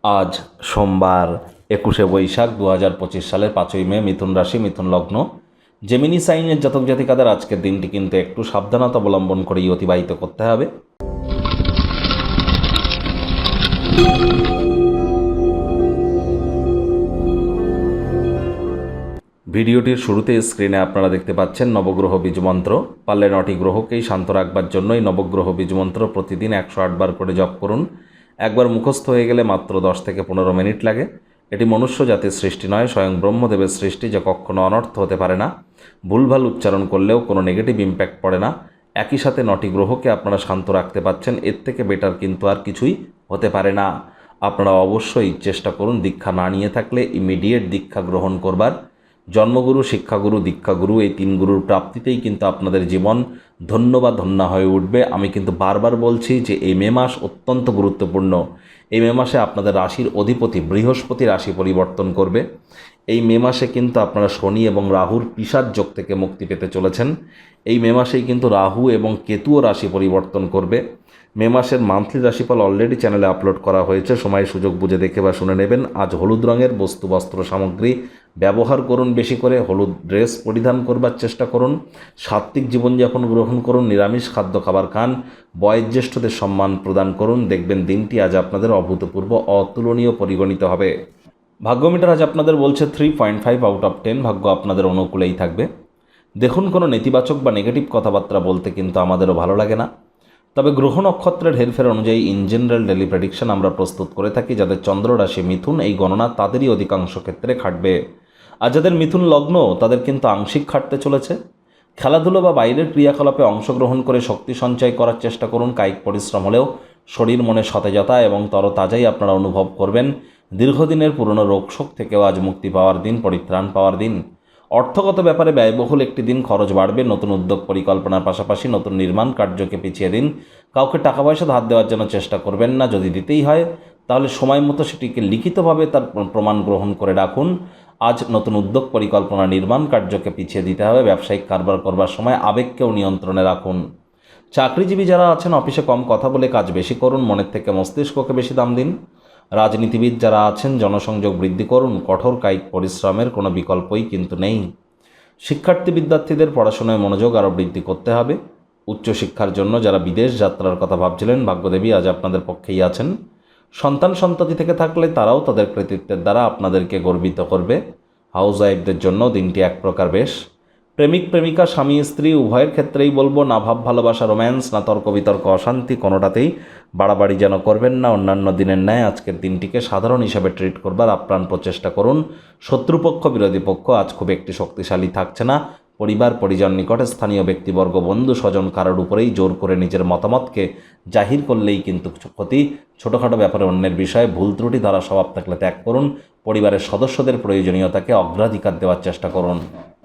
আজ সোমবার 21শে বৈশাখ 2025 সালের 5ই মে, মিথুন রাশি, মিথুন লগ্ন, জেমিনি সাইনের জাতক জাতিকাদের আজকের দিনটি কিন্তু একটু সাবধানতা অবলম্বন করেই অতিবাহিত করতে হবে। ভিডিওটির শুরুতে স্ক্রিনে আপনারা দেখতে পাচ্ছেন নবগ্রহ বীজমন্ত্র। পারলে 9টি গ্রহকেই শান্ত রাখবার জন্যই নবগ্রহ বীজমন্ত্র প্রতিদিন 108 বার করে জপ করুন। একবার মুখস্থ হয়ে গেলে মাত্র 10 থেকে 15 মিনিট লাগে। এটি মনুষ্য জাতির সৃষ্টি নয়, স্বয়ং ব্রহ্মদেবের সৃষ্টি, যা কখনো অনর্থ হতে পারে না। ভুলভাল উচ্চারণ করলেও কোনো নেগেটিভ ইম্প্যাক্ট পড়ে না। একই সাথে 9টি গ্রহকে আপনারা শান্ত রাখতে পারছেন, এর থেকে বেটার কিন্তু আর কিছুই হতে পারে না। আপনারা অবশ্যই চেষ্টা করুন দীক্ষা না নিয়ে থাকলে ইমিডিয়েট দীক্ষা গ্রহণ করবার। জন্মগুরু, শিক্ষাগুরু, দীক্ষাগুরু, এই 3 গুরুর প্রাপ্তিতেই কিন্তু আপনাদের জীবন ধন্য বা ধন্যা হয়ে উঠবে। আমি কিন্তু বারবার বলছি যে এই মে মাস অত্যন্ত গুরুত্বপূর্ণ। এই মে মাসে আপনাদের রাশির অধিপতি বৃহস্পতি রাশি পরিবর্তন করবে। এই মে মাসে কিন্তু আপনারা শনি এবং রাহুর পিশাচ যোগ থেকে মুক্তি পেতে চলেছেন। এই মে মাসেই কিন্তু রাহু এবং কেতুও রাশি পরিবর্তন করবে। মে মাসের মান্থলি রাশিফল অলরেডি চ্যানেলে আপলোড করা হয়েছে, সময় সুযোগ বুঝে দেখে বা শুনে নেবেন। আজ হলুদ রঙের বস্তু, বস্ত্র, সামগ্রী ব্যবহার করুন, বেশি করে হলুদ ড্রেস পরিধান করবার চেষ্টা করুন। সাত্ত্বিক জীবনযাপন গ্রহণ করুন, নিরামিষ খাদ্য খাবার খান, বয়োজ্যেষ্ঠদের সম্মান প্রদান করুন। দেখবেন দিনটি আজ আপনাদের অভূতপূর্ব অতুলনীয় পরিগণিত হবে। ভাগ্যমিটার আজ আপনাদের বলছে 3.5 আউট অফ 10। ভাগ্য আপনাদের অনুকূলেই থাকবে। দেখুন, কোনো নেতিবাচক বা নেগেটিভ কথাবার্তা বলতে কিন্তু আমাদেরও ভালো লাগে না। তবে গ্রহ নক্ষত্রের হেরফের অনুযায়ী ইন জেনারেল ডেলি প্রেডিকশন আমরা প্রস্তুত করে থাকি। যাদের চন্দ্র রাশি মিথুন, এই গণনা তাদেরই অধিকাংশ ক্ষেত্রে খাটবে। আর যাদের মিথুন লগ্ন, তাদের কিন্তু আংশিক খাটতে চলেছে। খেলাধুলো বা বাইরের ক্রিয়াকলাপে অংশগ্রহণ করে শক্তি সঞ্চয় করার চেষ্টা করুন। কায়িক পরিশ্রম হলেও শরীর মনে সতেজতা এবং তরতাজাই আপনারা অনুভব করবেন। দীর্ঘদিনের পুরনো রোগশোক থেকেও আজ মুক্তি পাওয়ার দিন, পরিত্রাণ পাওয়ার দিন। অর্থগত ব্যাপারে ব্যয়বহুল একটি দিন, খরচ বাড়বে। নতুন উদ্যোগ পরিকল্পনার পাশাপাশি নতুন নির্মাণ কার্যকে পিছিয়ে দিন। কাউকে টাকা পয়সা ধার দেওয়ার জন্য চেষ্টা করবেন না। যদি দিতেই হয় তাহলে সময় মতো সেটিকে লিখিতভাবে তার প্রমাণ গ্রহণ করে রাখুন। আজ নতুন উদ্যোগ পরিকল্পনা, নির্মাণ কার্যকে পিছিয়ে দিতে হবে। ব্যবসায়িক কারবার করবার সময় আবেগকেও নিয়ন্ত্রণে রাখুন। চাকরিজীবী যারা আছেন, অফিসে কম কথা বলে কাজ বেশি করুন, মনের থেকে মস্তিষ্ককে বেশি দাম দিন। রাজনীতিবিদ যারা আছেন, জনসংযোগ বৃদ্ধি করুন। কঠোর কায়িক পরিশ্রমের কোনো বিকল্পই কিন্তু নেই। শিক্ষার্থী বিদ্যার্থীদের পড়াশোনায় মনোযোগ আরও বৃদ্ধি করতে হবে। উচ্চশিক্ষার জন্য যারা বিদেশ যাত্রার কথা ভাবছিলেন, ভাগ্যদেবী আজ আপনাদের পক্ষেই আছেন। সন্তান সন্ততি থেকে থাকলে তারাও তাদের কৃতিত্বের দ্বারা আপনাদেরকে গর্বিত করবে। হাউস ওয়াইফদের জন্য দিনটি এক প্রকার বেশ। প্রেমিক প্রেমিকা, স্বামী স্ত্রী উভয়ের ক্ষেত্রেই বলবো, না ভাব ভালোবাসা, রোম্যান্স, না তর্ক বিতর্ক, অশান্তি, কোনোটাতেই বাড়াবাড়ি যেন করবেন না। অন্যান্য দিনের ন্যায় আজকের দিনটিকে সাধারণ হিসাবে ট্রিট করবার আপ্রাণ প্রচেষ্টা করুন। শত্রুপক্ষ, বিরোধী পক্ষ আজ খুব একটি শক্তিশালী থাকছে না। পরিবার পরিজন, নিকটে স্থানীয় ব্যক্তিবর্গ, বন্ধু স্বজন কারোর উপরেই জোর করে নিজের মতামতকে জাহির করলেই কিন্তু ক্ষতি। ছোটোখাটো ব্যাপারে অন্যের বিষয়ে ভুল ত্রুটি দ্বারা স্বভাব থাকলে ত্যাগ করুন। পরিবারের সদস্যদের প্রয়োজনীয়তাকে অগ্রাধিকার দেওয়ার চেষ্টা করুন।